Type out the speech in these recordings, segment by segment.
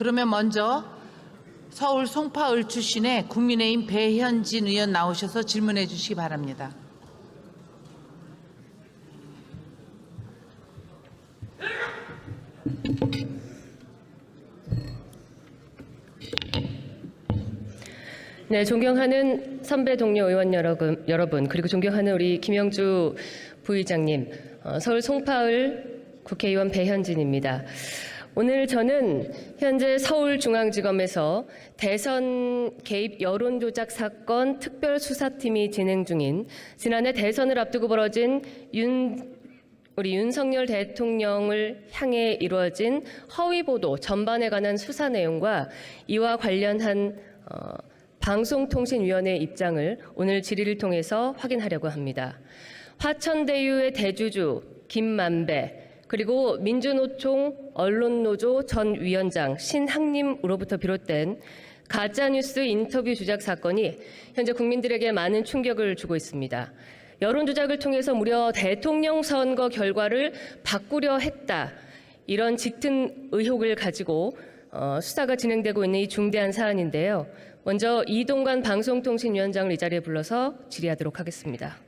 그러면 먼저 서울 송파을 출신의 국민의힘 배현진 의원 나오셔서 질문해 주시기 바랍니다. 네, 존경하는 선배 동료 의원 여러분, 그리고 존경하는 우리 김영주 부의장님, 서울 송파을 국회의원 배현진입니다. 오늘 저는 현재 서울중앙지검에서 대선 개입 여론조작 사건 특별수사팀이 진행 중인 지난해 대선을 앞두고 벌어진 우리 윤석열 대통령을 향해 이루어진 허위보도 전반에 관한 수사 내용과 이와 관련한 방송통신위원회 입장을 오늘 질의를 통해서 확인하려고 합니다. 화천대유의 대주주 김만배 그리고 민주노총 언론노조 전 위원장 신학님으로부터 비롯된 가짜뉴스 인터뷰 주작 사건이 현재 국민들에게 많은 충격을 주고 있습니다. 여론조작을 통해서 무려 대통령 선거 결과를 바꾸려 했다. 이런 짙은 의혹을 가지고 수사가 진행되고 있는 이 중대한 사안인데요. 먼저 이동관 방송통신위원장을 이 자리에 불러서 질의하도록 하겠습니다.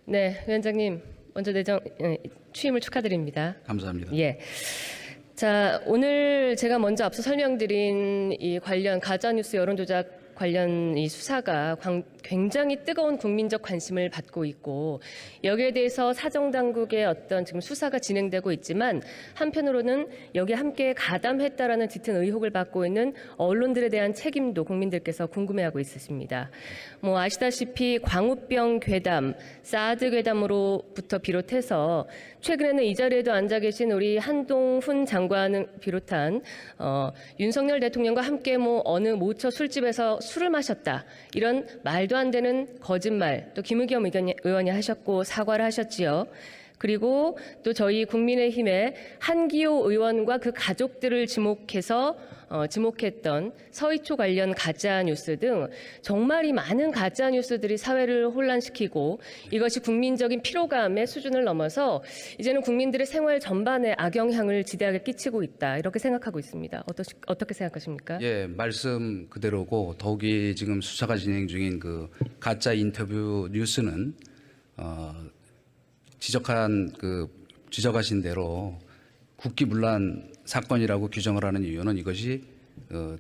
네, 위원장님 먼저 취임을 축하드립니다. 감사합니다. 예. 자, 오늘 제가 먼저 앞서 설명드린 이 관련 가짜뉴스 여론조작 관련 이 수사가 굉장히 뜨거운 국민적 관심을 받고 있고 여기에 대해서 사정당국의 어떤 지금 수사가 진행되고 있지만 한편으로는 여기에 함께 가담했다라는 짙은 의혹을 받고 있는 언론들에 대한 책임도 국민들께서 궁금해하고 있으십니다. 뭐 아시다시피 광우병 괴담, 사드 괴담으로부터 비롯해서 최근에는 이 자리에도 앉아 계신 우리 한동훈 장관을 비롯한 윤석열 대통령과 함께 뭐 어느 모처 술집에서 술을 마셨다. 이런 말도 안 되는 거짓말 또 김의겸 의원이 하셨고 사과를 하셨지요. 그리고 또 저희 국민의힘의 한기호 의원과 그 가족들을 지목했던 서희초 관련 가짜 뉴스 등 정말 이 많은 가짜 뉴스들이 사회를 혼란시키고 이것이 국민적인 피로감의 수준을 넘어서 이제는 국민들의 생활 전반에 악영향을 지대하게 끼치고 있다 이렇게 생각하고 있습니다. 어떻게 생각하십니까? 예, 말씀 그대로고 더욱이 지금 수사가 진행 중인 그 가짜 인터뷰 뉴스는 지적하신 대로 국기문란 사건이라고 규정을 하는 이유는 이것이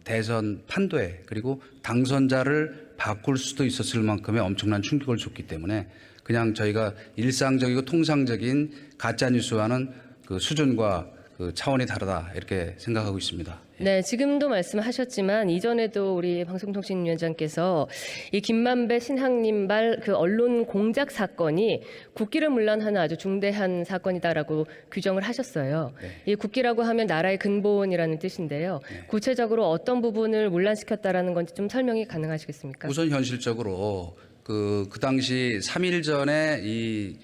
대선 판도에 그리고 당선자를 바꿀 수도 있었을 만큼의 엄청난 충격을 줬기 때문에 그냥 저희가 일상적이고 통상적인 가짜 뉴스와는 그 수준과 그 차원이 다르다 이렇게 생각하고 있습니다. 네, 지금도 말씀하셨지만 이전에도 우리 방송통신위원장께서 이 김만배 신학님발 그 언론 공작 사건이 국기를 문란하는 아주 중대한 사건이다라고 규정을 하셨어요. 네. 이 국기라고 하면 나라의 근본이라는 뜻인데요. 네. 구체적으로 어떤 부분을 문란시켰다라는 건지 좀 설명이 가능하시겠습니까? 우선 현실적으로 그 당시 3일 전에 이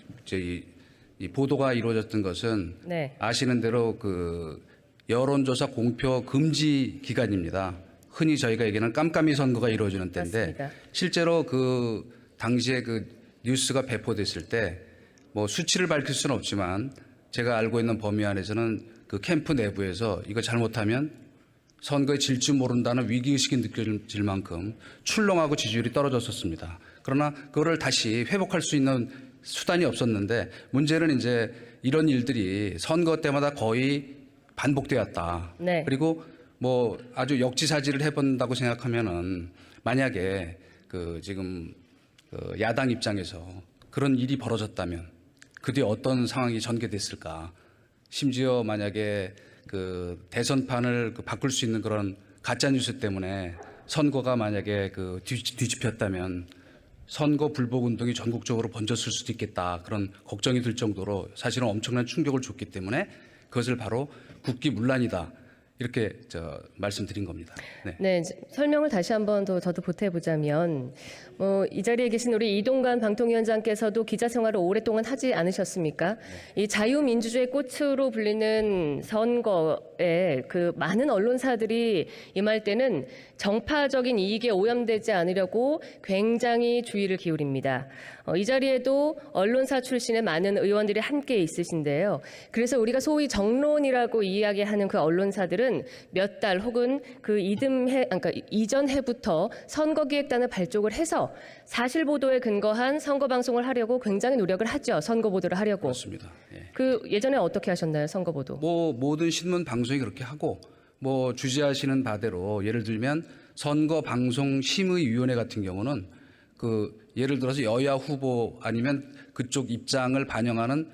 보도가 이루어졌던 것은 네. 아시는 대로 그 여론조사 공표 금지 기간입니다. 흔히 저희가 얘기하는 깜깜이 선거가 이루어지는 때인데 맞습니다. 실제로 그 당시에 그 뉴스가 배포됐을 때 뭐 수치를 밝힐 수는 없지만 제가 알고 있는 범위 안에서는 그 캠프 내부에서 이거 잘못하면 선거에 질 줄 모른다는 위기의식이 느껴질 만큼 출렁하고 지지율이 떨어졌었습니다. 그러나 그거를 다시 회복할 수 있는 수단이 없었는데 문제는 이제 이런 일들이 선거 때마다 거의 반복되었다. 네. 그리고 뭐 아주 역지사지를 해본다고 생각하면은 만약에 그 지금 그 야당 입장에서 그런 일이 벌어졌다면 그 뒤에 어떤 상황이 전개됐을까? 심지어 만약에 그 대선판을 바꿀 수 있는 그런 가짜 뉴스 때문에 선거가 만약에 그 뒤집혔다면 선거 불복 운동이 전국적으로 번졌을 수도 있겠다. 그런 걱정이 들 정도로 사실은 엄청난 충격을 줬기 때문에 그것을 바로 국기문란이다. 이렇게 말씀드린 겁니다. 네. 네, 설명을 다시 한번 더 저도 보태보자면 이 자리에 계신 우리 이동관 방통위원장께서도 기자 생활을 오랫동안 하지 않으셨습니까? 이 자유민주주의 꽃으로 불리는 선거에 그 많은 언론사들이 임할 때는 정파적인 이익에 오염되지 않으려고 굉장히 주의를 기울입니다. 이 자리에도 언론사 출신의 많은 의원들이 함께 있으신데요. 그래서 우리가 소위 정론이라고 이야기하는 그 언론사들은 몇 달 혹은 그 그러니까 이전 해부터 선거기획단을 발족을 해서 사실 보도에 근거한 선거 방송을 하려고 굉장히 노력을 하죠. 선거 보도를 하려고. 그렇습니다. 예. 그 예전에 어떻게 하셨나요? 선거 보도? 모든 신문 방송이 그렇게 하고 주재하시는 바대로 예를 들면 선거 방송 심의위원회 같은 경우는 예를 들어서 여야 후보 아니면 그쪽 입장을 반영하는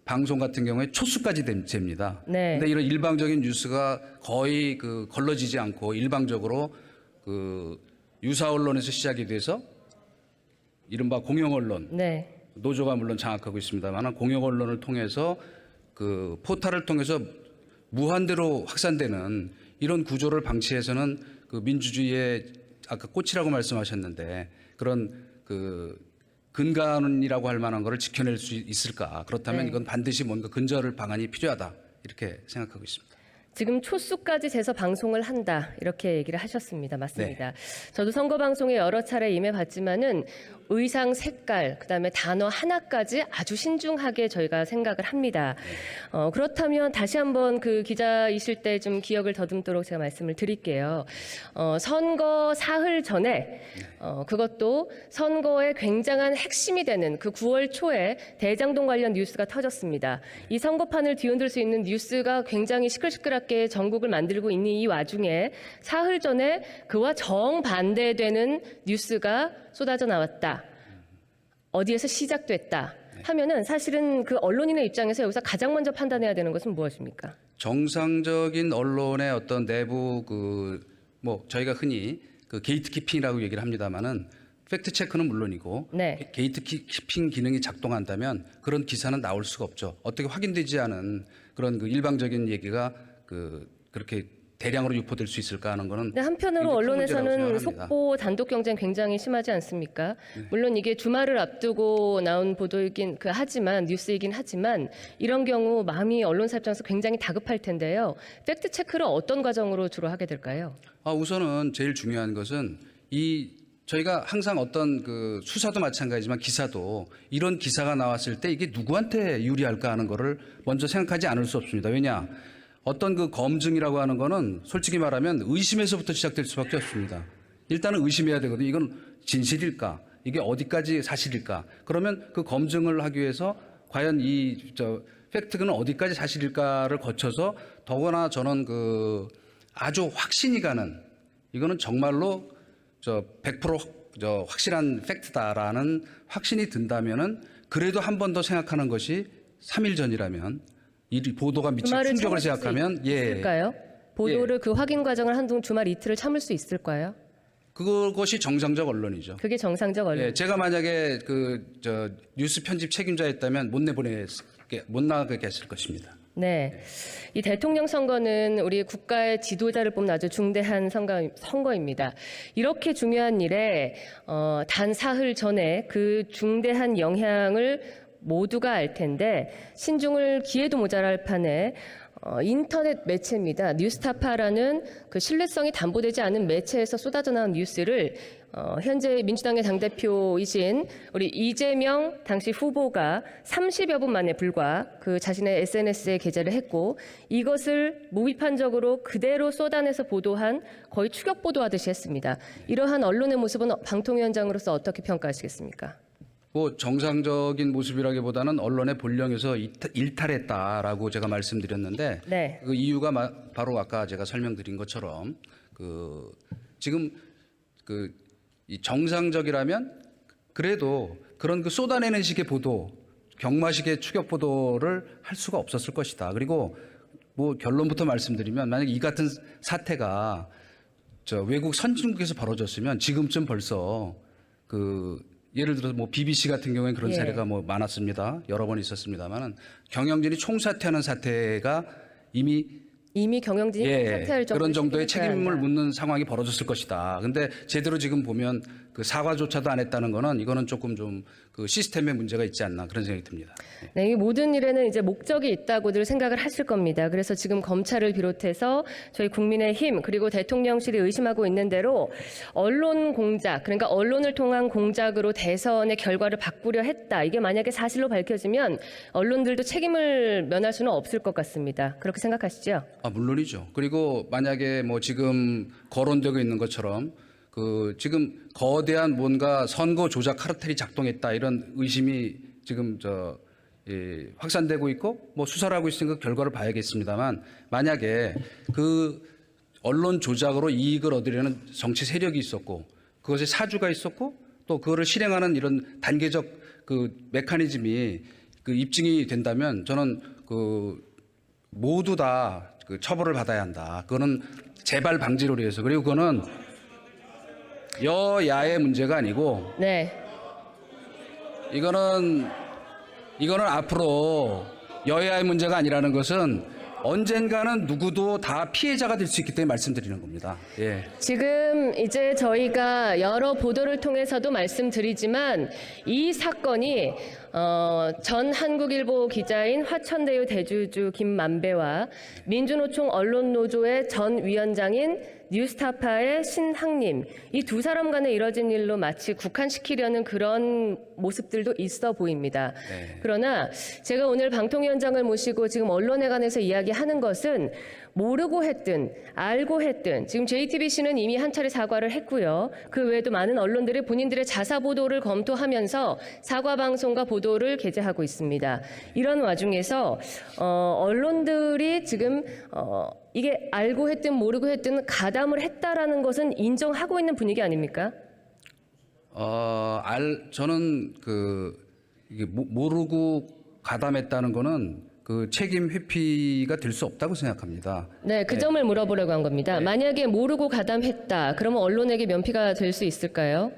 방송 같은 경우에 초수까지 됩니다. 네. 근데 이런 일방적인 뉴스가 거의 걸러지지 않고 일방적으로 유사 언론에서 시작이 돼서 이른바 공영 언론, 네. 노조가 물론 장악하고 있습니다만 공영 언론을 통해서 포탈을 통해서 무한대로 확산되는 이런 구조를 방치해서는 민주주의의 아까 꽃이라고 말씀하셨는데 그런 근간이라고 할 만한 것을 지켜낼 수 있을까? 그렇다면 네. 이건 반드시 뭔가 근저를 방안이 필요하다 이렇게 생각하고 있습니다. 지금 초수까지 재서 방송을 한다 이렇게 얘기를 하셨습니다. 맞습니다. 네. 저도 선거 방송에 여러 차례 임해봤지만은 의상 색깔 그다음에 단어 하나까지 아주 신중하게 저희가 생각을 합니다. 그렇다면 다시 한번 그 기자이실 때 좀 기억을 더듬도록 제가 말씀을 드릴게요. 선거 사흘 전에 그것도 선거의 굉장한 핵심이 되는 그 9월 초에 대장동 관련 뉴스가 터졌습니다. 이 선거판을 뒤흔들 수 있는 뉴스가 굉장히 시끌시끌하게 전국을 만들고 있는 이 와중에 사흘 전에 그와 정반대되는 뉴스가 쏟아져 나왔다. 어디에서 시작됐다 하면은 사실은 그 언론인의 입장에서 여기서 가장 먼저 판단해야 되는 것은 무엇입니까? 정상적인 언론의 어떤 내부 저희가 흔히 게이트키핑이라고 얘기를 합니다만은 팩트 체크는 물론이고 네. 게이트키핑 기능이 작동한다면 그런 기사는 나올 수가 없죠. 어떻게 확인되지 않은 그런 일방적인 얘기가 그렇게 대량으로 유포될 수 있을까 하는 거는 근데 한편으로 굉장히 큰 문제라고 언론에서는 생각합니다. 속보 단독 경쟁 굉장히 심하지 않습니까? 물론 이게 주말을 앞두고 나온 보도이긴 하지만 뉴스이긴 하지만 이런 경우 마음이 언론사 입장에서 굉장히 다급할 텐데요. 팩트 체크를 어떤 과정으로 주로 하게 될까요? 우선은 제일 중요한 것은 저희가 항상 어떤 수사도 마찬가지지만 기사도 이런 기사가 나왔을 때 이게 누구한테 유리할까 하는 거를 먼저 생각하지 않을 수 없습니다. 왜냐? 어떤 검증이라고 하는 거는 솔직히 말하면 의심에서부터 시작될 수밖에 없습니다. 일단은 의심해야 되거든요. 이건 진실일까? 이게 어디까지 사실일까? 그러면 그 검증을 하기 위해서 과연 팩트는 어디까지 사실일까를 거쳐서 더구나 저는 아주 확신이 가는 이거는 정말로 100% 확실한 팩트다라는 확신이 든다면은 그래도 한 번 더 생각하는 것이 3일 전이라면 이 보도가 미친 충격을 생각하면 있을까요? 보도를 그 확인 과정을 한동 주말 이틀을 참을 수 있을까요? 그것이 정상적 언론이죠. 그게 정상적 언론. 예, 제가 만약에 뉴스 편집 책임자였다면 못 나가게 했을 것입니다. 네. 이 대통령 선거는 우리 국가의 지도자를 뽑는 아주 중대한 선거입니다. 이렇게 중요한 일에 단 사흘 전에 그 중대한 영향을 모두가 알 텐데 신중을 기해도 모자랄 판에 인터넷 매체입니다. 뉴스타파라는 그 신뢰성이 담보되지 않은 매체에서 쏟아져 나온 뉴스를 현재 민주당의 당대표이신 우리 이재명 당시 후보가 30여 분 만에 불과 그 자신의 SNS에 게재를 했고 이것을 무비판적으로 그대로 쏟아내서 보도한 거의 추격 보도하듯이 했습니다. 이러한 언론의 모습은 방통위원장으로서 어떻게 평가하시겠습니까? 정상적인 모습이라기보다는 언론의 본령에서 일탈했다라고 제가 말씀드렸는데 네. 그 이유가 바로 아까 제가 설명드린 것처럼 지금 이 정상적이라면 그래도 그런 쏟아내는 식의 보도, 경마식의 추격 보도를 할 수가 없었을 것이다. 그리고 결론부터 말씀드리면 만약 이 같은 사태가 외국 선진국에서 벌어졌으면 지금쯤 벌써 예를 들어서 BBC 같은 경우에 그런 사례가 많았습니다. 여러 번 있었습니다만은 경영진이 총사퇴하는 사태가 이미 이미 경영진이 사퇴할 정도의 그런 정도의 책임을 책임을 져야 한다. 묻는 상황이 벌어졌을 것이다. 근데 제대로 지금 보면 그 사과조차도 안 했다는 거는 이거는 조금 좀 그 시스템에 문제가 있지 않나 그런 생각이 듭니다. 네, 이 모든 일에는 이제 목적이 있다고들 생각을 하실 겁니다. 그래서 지금 검찰을 비롯해서 저희 국민의힘 그리고 대통령실이 의심하고 있는 대로 언론 공작, 그러니까 언론을 통한 공작으로 대선의 결과를 바꾸려 했다. 이게 만약에 사실로 밝혀지면 언론들도 책임을 면할 수는 없을 것 같습니다. 그렇게 생각하시죠? 아, 물론이죠. 그리고 만약에 뭐 지금 거론되고 있는 것처럼 그 지금 거대한 뭔가 선거 조작 카르텔이 작동했다 이런 의심이 지금 확산되고 있고 뭐 수사를 하고 있으니까 그 결과를 봐야겠습니다만 만약에 그 언론 조작으로 이익을 얻으려는 정치 세력이 있었고 그것에 사주가 있었고 또 그거를 실행하는 이런 단계적 그 메커니즘이 그 입증이 된다면 저는 그 모두 다 그 처벌을 받아야 한다. 그거는 재발 방지를 위해서 그리고 그거는 여야의 문제가 아니고 네. 이거는 앞으로 여야의 문제가 아니라는 것은 언젠가는 누구도 다 피해자가 될 수 있기 때문에 말씀드리는 겁니다. 예. 지금 이제 저희가 여러 보도를 통해서도 말씀드리지만 이 사건이 전 한국일보 기자인 화천대유 대주주 김만배와 민주노총 언론노조의 전 위원장인 뉴스타파의 신학님 이 두 사람 간에 이뤄진 일로 마치 국한시키려는 그런 모습들도 있어 보입니다. 네. 그러나 제가 오늘 방통위원장을 모시고 지금 언론에 관해서 이야기하는 것은 모르고 했든 알고 했든 지금 JTBC는 이미 한 차례 사과를 했고요. 그 외에도 많은 언론들이 본인들의 자사 보도를 검토하면서 사과 방송과 보도를 게재하고 있습니다. 이런 와중에서 언론들이 지금 이게 알고 했든 모르고 했든 가담을 했다라는 것은 인정하고 있는 분위기 아닙니까? 저는 이게 모르고 가담했다는 거는 그 책임 회피가 될 수 없다고 생각합니다. 네, 그 점을 물어보려고 한 겁니다. 만약에 모르고 가담했다, 그러면 언론에게 면피가 될 수 있을까요?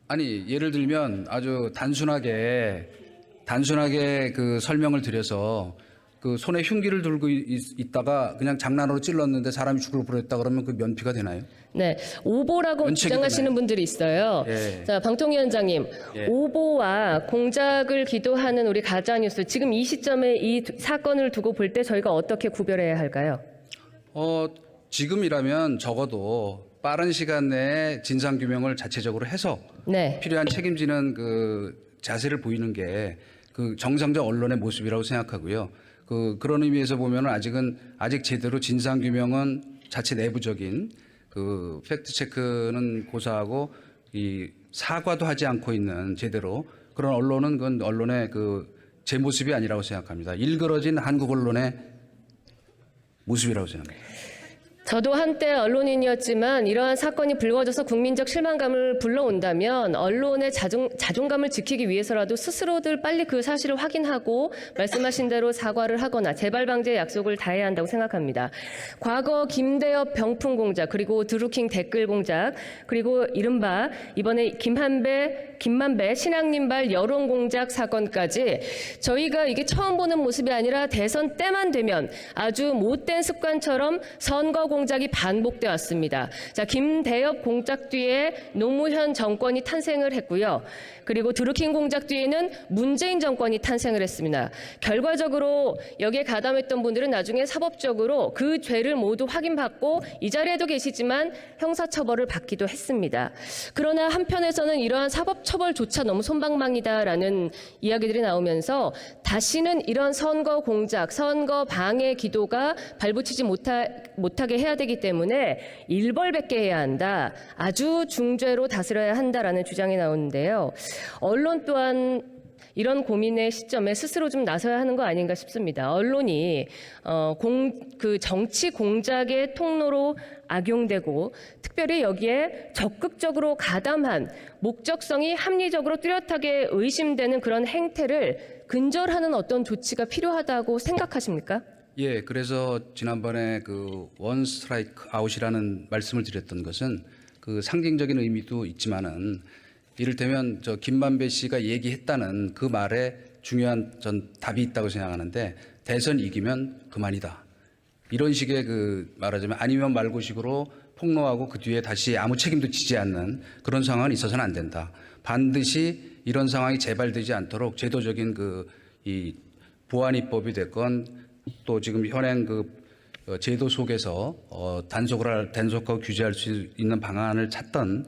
아니 예를 들면 아주 단순하게 그 설명을 드려서 그 손에 흉기를 들고 있다가 그냥 장난으로 찔렀는데 사람이 죽을 뻔했다 그러면 그 면피가 되나요? 네, 오보라고 면책이 주장하시는 되나요? 분들이 있어요. 예. 자, 방통위원장님, 예. 오보와 공작을 기도하는 우리 가짜뉴스, 지금 이 시점에 이 사건을 두고 볼 때 저희가 어떻게 구별해야 할까요? 지금이라면 적어도 빠른 시간 내에 진상 규명을 자체적으로 해서 네. 필요한 책임지는 그 자세를 보이는 게 그 정상적 언론의 모습이라고 생각하고요. 그런 의미에서 보면은 아직 제대로 진상 규명은 자체 내부적인 그 팩트 체크는 고사하고 이 사과도 하지 않고 있는 제대로 그런 언론은 그건 언론의 제 모습이 아니라고 생각합니다. 일그러진 한국 언론의 모습이라고 생각합니다. 저도 한때 언론인이었지만 이러한 사건이 불거져서 국민적 실망감을 불러온다면 언론의 자존감을 지키기 위해서라도 스스로들 빨리 그 사실을 확인하고 말씀하신 대로 사과를 하거나 재발 방지의 약속을 다해야 한다고 생각합니다. 과거 김대엽 병풍 공작 그리고 드루킹 댓글 공작 그리고 이른바 이번에 김만배 신앙님발 여론 공작 사건까지 저희가 이게 처음 보는 모습이 아니라 대선 때만 되면 아주 못된 습관처럼 선거 공작이 반복돼 왔습니다. 자, 김대엽 공작 뒤에 노무현 정권이 탄생을 했고요. 그리고 드루킹 공작 뒤에는 문재인 정권이 탄생을 했습니다. 결과적으로 여기에 가담했던 분들은 나중에 사법적으로 그 죄를 모두 확인받고 이 자리에도 계시지만 형사처벌을 받기도 했습니다. 그러나 한편에서는 이러한 사법처벌조차 너무 솜방망이다라는 이야기들이 나오면서 다시는 이런 선거 공작, 선거 방해 기도가 발붙이지 못하게 해야 되기 때문에 일벌백계 해야 한다. 아주 중죄로 다스려야 한다라는 주장이 나오는데요. 언론 또한 이런 고민의 시점에 스스로 좀 나서야 하는 거 아닌가 싶습니다. 언론이 그 정치 공작의 통로로 악용되고 특별히 여기에 적극적으로 가담한 목적성이 합리적으로 뚜렷하게 의심되는 그런 행태를 근절하는 어떤 조치가 필요하다고 생각하십니까? 예, 그래서 지난번에 그 원 스트라이크 아웃이라는 말씀을 드렸던 것은 그 상징적인 의미도 있지만은 이를테면 김만배 씨가 얘기했다는 그 말에 중요한 전 답이 있다고 생각하는데 대선 이기면 그만이다. 이런 식의 말하자면 아니면 말고식으로 폭로하고 그 뒤에 다시 아무 책임도 지지 않는 그런 상황은 있어서는 안 된다. 반드시 이런 상황이 재발되지 않도록 제도적인 이 보안 입법이 됐건 또 지금 현행 제도 속에서 단속하고 규제할 수 있는 방안을 찾던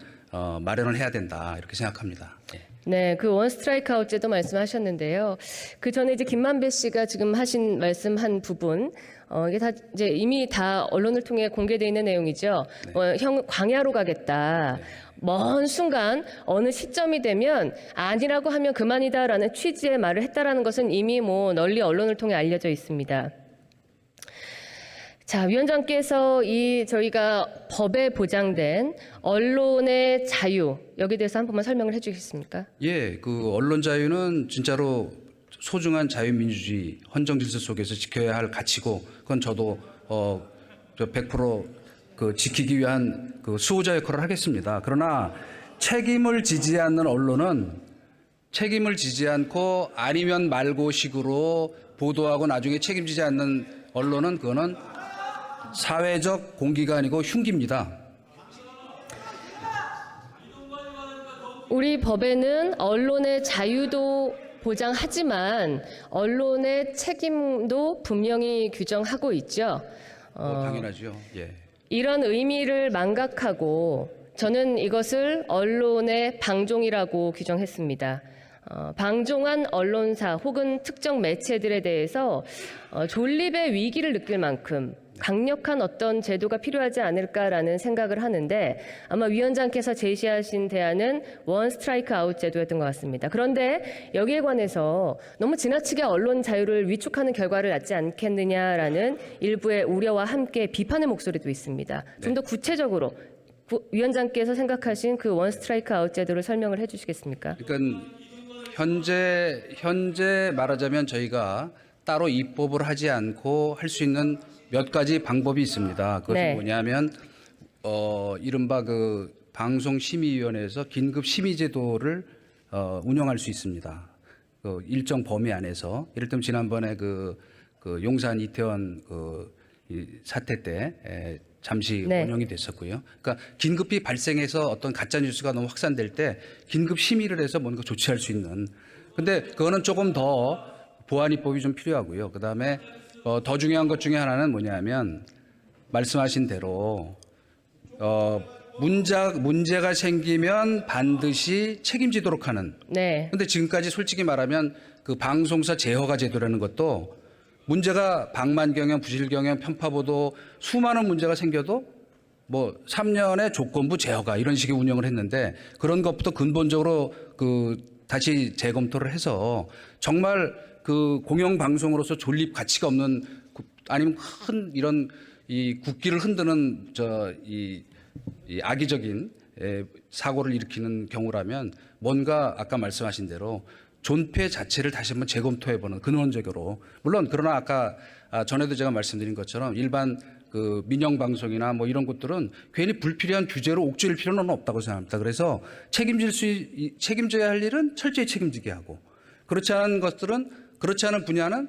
마련을 해야 된다 이렇게 생각합니다. 예. 네, 그 원 스트라이크 아웃 제도 말씀하셨는데요. 그 전에 이제 김만배 씨가 지금 말씀한 부분, 이게 다 이제 이미 다 언론을 통해 공개되어 있는 내용이죠. 형 광야로 가겠다. 먼 순간 어느 시점이 되면 아니라고 하면 그만이다라는 취지의 말을 했다라는 것은 이미 널리 언론을 통해 알려져 있습니다. 자, 위원장께서 저희가 법에 보장된 언론의 자유, 여기에 대해서 한 번만 설명을 해 주시겠습니까? 예, 언론 자유는 진짜로 소중한 자유민주주의 헌정 질서 속에서 지켜야 할 가치고, 그건 저도 100% 지키기 위한 수호자 역할을 하겠습니다. 그러나 책임을 지지 않는 언론은 책임을 지지 않고 아니면 말고식으로 보도하고 나중에 책임지지 않는 언론은 그거는 사회적 공기가 아니고 흉기입니다. 우리 법에는 언론의 자유도 보장하지만 언론의 책임도 분명히 규정하고 있죠. 당연하죠. 예. 이런 의미를 망각하고 저는 이것을 언론의 방종이라고 규정했습니다. 방종한 언론사 혹은 특정 매체들에 대해서 존립의 위기를 느낄 만큼 강력한 어떤 제도가 필요하지 않을까라는 생각을 하는데 아마 위원장께서 제시하신 대안은 원 스트라이크 아웃 제도였던 것 같습니다. 그런데 여기에 관해서 너무 지나치게 언론 자유를 위축하는 결과를 낳지 않겠느냐라는 일부의 우려와 함께 비판의 목소리도 있습니다. 좀 더 구체적으로 위원장께서 생각하신 그 원 스트라이크 아웃 제도를 설명을 해 주시겠습니까? 그러니까 현재 말하자면 저희가 따로 입법을 하지 않고 할 수 있는 몇 가지 방법이 있습니다. 그것이 네. 뭐냐면 이른바 방송심의위원회에서 긴급 심의제도를 운영할 수 있습니다. 일정 범위 안에서 이를테면 지난번에 용산 이태원 이 사태 때 잠시 네. 운영이 됐었고요. 그러니까 긴급히 발생해서 어떤 가짜 뉴스가 너무 확산될 때 긴급 심의를 해서 뭔가 조치할 수 있는. 근데 그거는 조금 더 보안입법이 좀 필요하고요. 그다음에 더 중요한 것 중에 하나는 뭐냐면 말씀하신 대로 문제가 생기면 반드시 책임지도록 하는. 네. 근데 지금까지 솔직히 말하면 방송사 재허가 제도라는 것도 문제가 방만경영, 부실경영, 편파보도 수많은 문제가 생겨도 3년의 조건부 재허가 이런 식의 운영을 했는데 그런 것부터 근본적으로 다시 재검토를 해서 정말 공영방송으로서 존립 가치가 없는 아니면 큰 이런 이 국기를 흔드는 이 악의적인 사고를 일으키는 경우라면 뭔가 아까 말씀하신 대로 존폐 자체를 다시 한번 재검토해보는 근원적으로 물론 그러나 아까 전에도 제가 말씀드린 것처럼 일반 민영방송이나 이런 것들은 괜히 불필요한 규제로 옥죄일 필요는 없다고 생각합니다. 그래서 책임져야 할 일은 철저히 책임지게 하고 그렇지 않은 분야는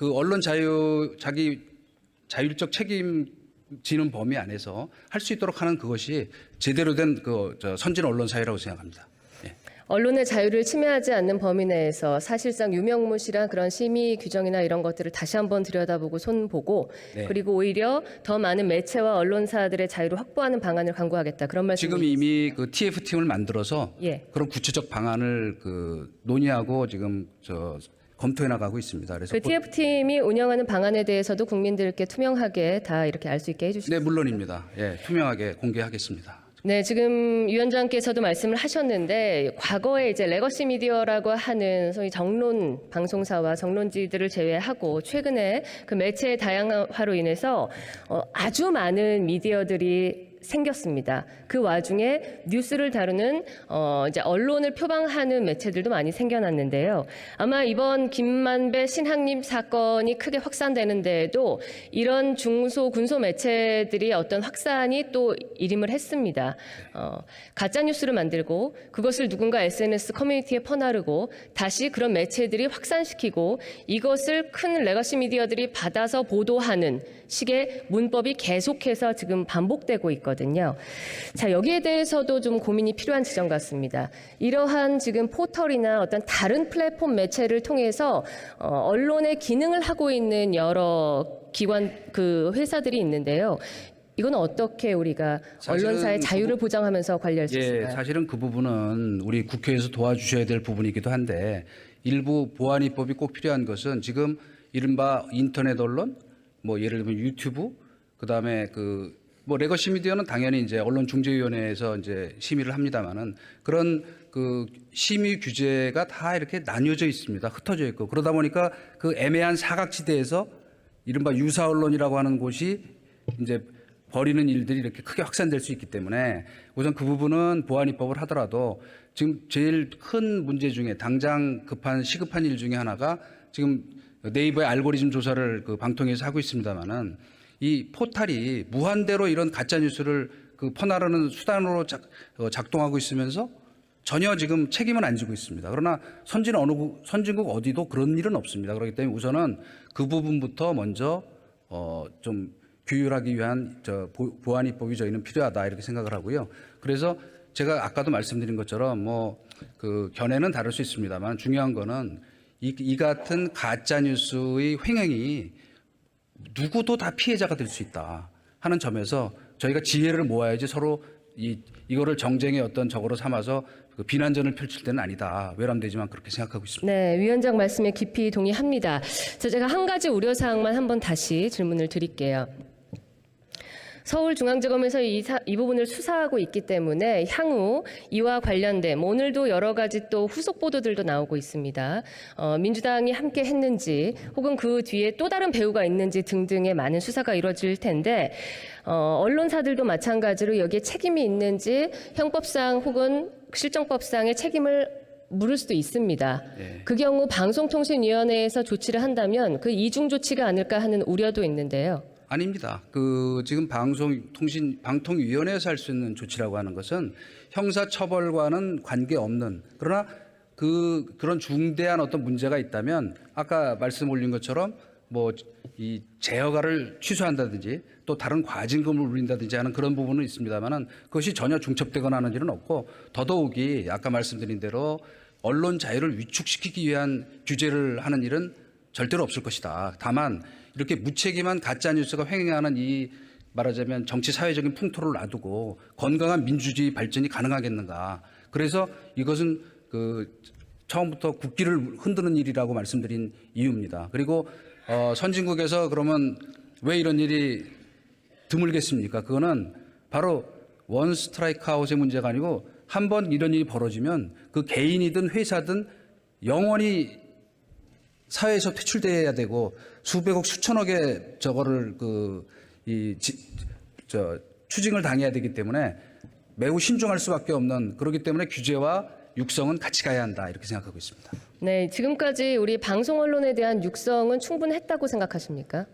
언론 자기 자율적 책임지는 범위 안에서 할 수 있도록 하는 그것이 제대로 된 선진 언론사회라고 생각합니다. 예. 언론의 자유를 침해하지 않는 범위 내에서 사실상 유명무실한 그런 심의 규정이나 이런 것들을 다시 한번 들여다보고 손보고 네. 그리고 오히려 더 많은 매체와 언론사들의 자유를 확보하는 방안을 강구하겠다. 그런 말씀. 지금 이미 TF팀을 만들어서 예. 그런 구체적 방안을 논의하고 지금 검토해 나가고 있습니다. 그래서 그 TF팀이 운영하는 방안에 대해서도 국민들께 투명하게 다 이렇게 알 수 있게 해주시죠. 네, 물론입니다. 예, 투명하게 공개하겠습니다. 네, 지금 위원장께서도 말씀을 하셨는데 과거에 이제 레거시 미디어라고 하는 소위 정론 방송사와 정론지들을 제외하고 최근에 그 매체의 다양화로 인해서 아주 많은 미디어들이 생겼습니다. 그 와중에 뉴스를 다루는 이제 언론을 표방하는 매체들도 많이 생겨났는데요. 아마 이번 김만배 신학님 사건이 크게 확산되는 데에도 이런 중소 군소 매체들이 어떤 확산이 또 일임을 했습니다. 가짜 뉴스를 만들고 그것을 누군가 SNS 커뮤니티에 퍼나르고 다시 그런 매체들이 확산시키고 이것을 큰 레거시 미디어들이 받아서 보도하는 식의 문법이 계속해서 지금 반복되고 있거든요. 자, 여기에 대해서도 좀 고민이 필요한 지점 같습니다. 이러한 지금 포털이나 어떤 다른 플랫폼 매체를 통해서 언론의 기능을 하고 있는 여러 기관 회사들이 있는데요. 이건 어떻게 우리가 언론사의 자유를 보장하면서 관리할 수 있을까요? 사실은 그 부분은 우리 국회에서 도와주셔야 될 부분이기도 한데 일부 보안 입법이 꼭 필요한 것은 지금 이른바 인터넷 언론, 뭐 예를 들면 유튜브, 그다음에 뭐 레거시 미디어는 당연히 이제 언론중재위원회에서 이제 심의를 합니다만은 그런 심의 규제가 다 이렇게 나뉘어져 있습니다. 흩어져 있고 그러다 보니까 그 애매한 사각지대에서 이른바 유사 언론이라고 하는 곳이 이제 벌이는 일들이 이렇게 크게 확산될 수 있기 때문에 우선 그 부분은 보안 입법을 하더라도 지금 제일 큰 문제 중에 당장 시급한 일 중에 하나가 지금 네이버의 알고리즘 조사를 방통위에서 하고 있습니다만은 이 포탈이 무한대로 이런 가짜 뉴스를 퍼나르는 수단으로 작동하고 있으면서 전혀 지금 책임은 안 지고 있습니다. 그러나 선진국 어디도 그런 일은 없습니다. 그렇기 때문에 우선은 그 부분부터 먼저 좀 규율하기 위한 보안 입법이 저희는 필요하다 이렇게 생각을 하고요. 그래서 제가 아까도 말씀드린 것처럼 견해는 다를 수 있습니다만 중요한 거는 이 같은 가짜 뉴스의 횡행이 누구도 다 피해자가 될 수 있다 하는 점에서 저희가 지혜를 모아야지 서로 이거를 정쟁의 어떤 적으로 삼아서 비난전을 펼칠 때는 아니다. 외람되지만 그렇게 생각하고 있습니다. 네, 위원장 말씀에 깊이 동의합니다. 제가 한 가지 우려사항만 한번 다시 질문을 드릴게요. 서울중앙지검에서 이 부분을 수사하고 있기 때문에 향후 이와 관련된 오늘도 여러 가지 또 후속 보도들도 나오고 있습니다. 민주당이 함께 했는지 혹은 그 뒤에 또 다른 배후가 있는지 등등의 많은 수사가 이루어질 텐데 언론사들도 마찬가지로 여기에 책임이 있는지 형법상 혹은 실정법상의 책임을 물을 수도 있습니다. 네. 그 경우 방송통신위원회에서 조치를 한다면 그 이중 조치가 아닐까 하는 우려도 있는데요. 아닙니다. 지금 방통위원회에서 할 수 있는 조치라고 하는 것은 형사처벌과는 관계없는 그러나 그런 중대한 어떤 문제가 있다면 아까 말씀 올린 것처럼 이 재허가를 취소한다든지 또 다른 과징금을 울린다든지 하는 그런 부분은 있습니다만은 그것이 전혀 중첩되거나 하는 일은 없고 더더욱이 아까 말씀드린 대로 언론 자유를 위축시키기 위한 규제를 하는 일은 절대로 없을 것이다. 다만 이렇게 무책임한 가짜 뉴스가 횡행하는 이 말하자면 정치 사회적인 풍토를 놔두고 건강한 민주주의 발전이 가능하겠는가. 그래서 이것은 처음부터 국기를 흔드는 일이라고 말씀드린 이유입니다. 그리고 선진국에서 그러면 왜 이런 일이 드물겠습니까? 그거는 바로 원 스트라이크 아웃의 문제가 아니고 한 번 이런 일이 벌어지면 그 개인이든 회사든 영원히 사회에서 퇴출돼야 되고 수백억 수천억의 저거를 추징을 당해야 되기 때문에 매우 신중할 수밖에 없는 그렇기 때문에 규제와 육성은 같이 가야 한다 이렇게 생각하고 있습니다. 네, 지금까지 우리 방송 언론에 대한 육성은 충분했다고 생각하십니까?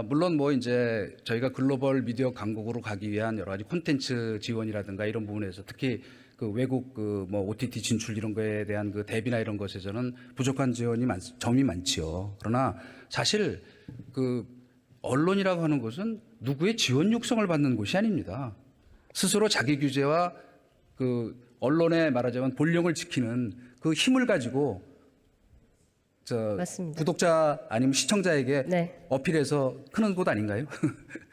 물론 이제 저희가 글로벌 미디어 강국으로 가기 위한 여러 가지 콘텐츠 지원이라든가 이런 부분에서 특히 외국 OTT 진출 이런 거에 대한 대비나 이런 것에서는 부족한 점이 많지요. 그러나 사실 언론이라고 하는 것은 누구의 지원 육성을 받는 곳이 아닙니다. 스스로 자기 규제와 언론의 말하자면 본령을 지키는 그 힘을 가지고 맞습니다. 구독자 아니면 시청자에게 네. 어필해서 크는 곳 아닌가요?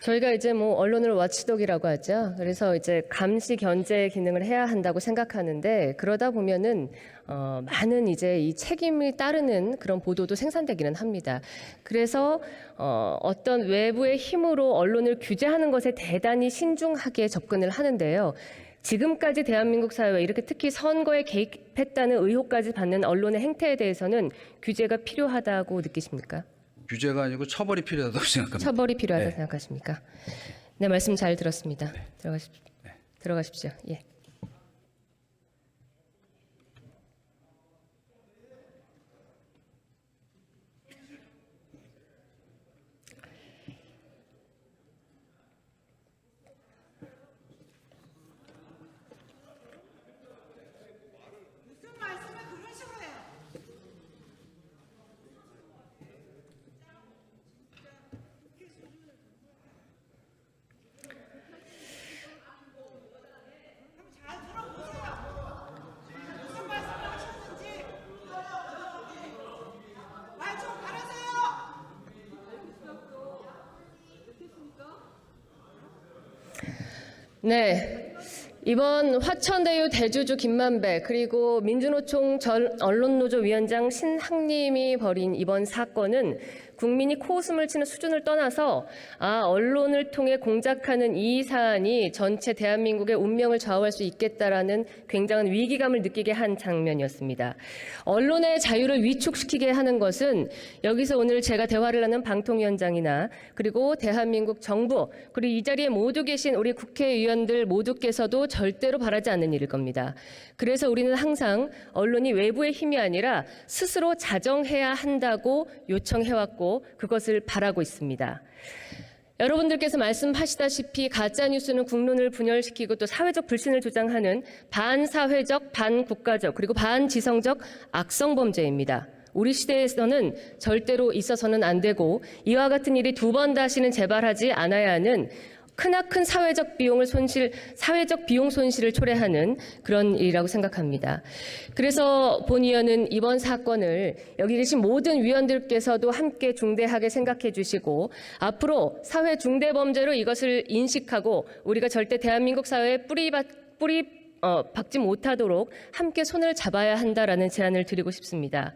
저희가 이제 언론을 와치독이라고 하죠. 그래서 이제 감시 견제 기능을 해야 한다고 생각하는데 그러다 보면은 많은 이제 이 책임이 따르는 그런 보도도 생산되기는 합니다. 그래서 어떤 외부의 힘으로 언론을 규제하는 것에 대단히 신중하게 접근을 하는데요. 지금까지 대한민국 사회에 이렇게 특히 선거에 개입했다는 의혹까지 받는 언론의 행태에 대해서는 규제가 필요하다고 느끼십니까? 규제가 아니고 처벌이 필요하다고 생각합니다. 처벌이 필요하다고 네. 생각하십니까? 네, 말씀 잘 들었습니다. 들어가십시오. 예. 네. 이번 화천대유 대주주 김만배 그리고 민주노총 전 언론노조 위원장 신학님이 벌인 이번 사건은 국민이 코웃음을 치는 수준을 떠나서 언론을 통해 공작하는 이 사안이 전체 대한민국의 운명을 좌우할 수 있겠다라는 굉장한 위기감을 느끼게 한 장면이었습니다. 언론의 자유를 위축시키게 하는 것은 여기서 오늘 제가 대화를 하는 방통위원장이나 그리고 대한민국 정부 그리고 이 자리에 모두 계신 우리 국회의원들 모두께서도 절대로 바라지 않는 일일 겁니다. 그래서 우리는 항상 언론이 외부의 힘이 아니라 스스로 자정해야 한다고 요청해왔고 그것을 바라고 있습니다. 여러분들께서 말씀하시다시피 가짜뉴스는 국론을 분열시키고 또 사회적 불신을 조장하는 반사회적, 반국가적 그리고 반지성적 악성범죄입니다. 우리 시대에서는 절대로 있어서는 안 되고 이와 같은 일이 두 번 다시는 재발하지 않아야 하는 크나큰 사회적 비용 손실을 초래하는 그런 일이라고 생각합니다. 그래서 본 의원은 이번 사건을 여기 계신 모든 위원들께서도 함께 중대하게 생각해 주시고 앞으로 사회 중대 범죄로 이것을 인식하고 우리가 절대 대한민국 사회에 박지 못하도록 함께 손을 잡아야 한다라는 제안을 드리고 싶습니다.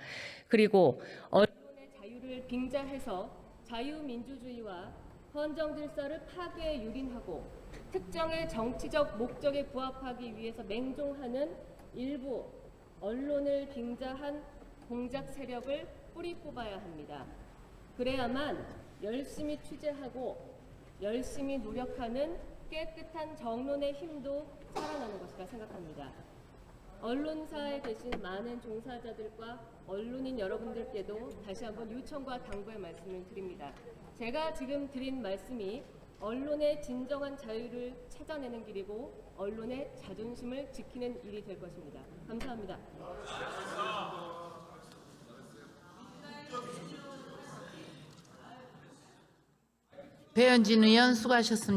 그리고 언론의 자유를 빙자해서 자유민주주의와 헌정 질서를 파괴에 유린하고 특정의 정치적 목적에 부합하기 위해서 맹종하는 일부 언론을 빙자한 공작 세력을 뿌리 뽑아야 합니다. 그래야만 열심히 취재하고 열심히 노력하는 깨끗한 정론의 힘도 살아나는 것이라 생각합니다. 언론사에 계신 많은 종사자들과 언론인 여러분들께도 다시 한번 요청과 당부의 말씀을 드립니다. 제가 지금 드린 말씀이 언론의 진정한 자유를 찾아내는 길이고 언론의 자존심을 지키는 일이 될 것입니다. 감사합니다. 배현진 의원 수고하셨습니다.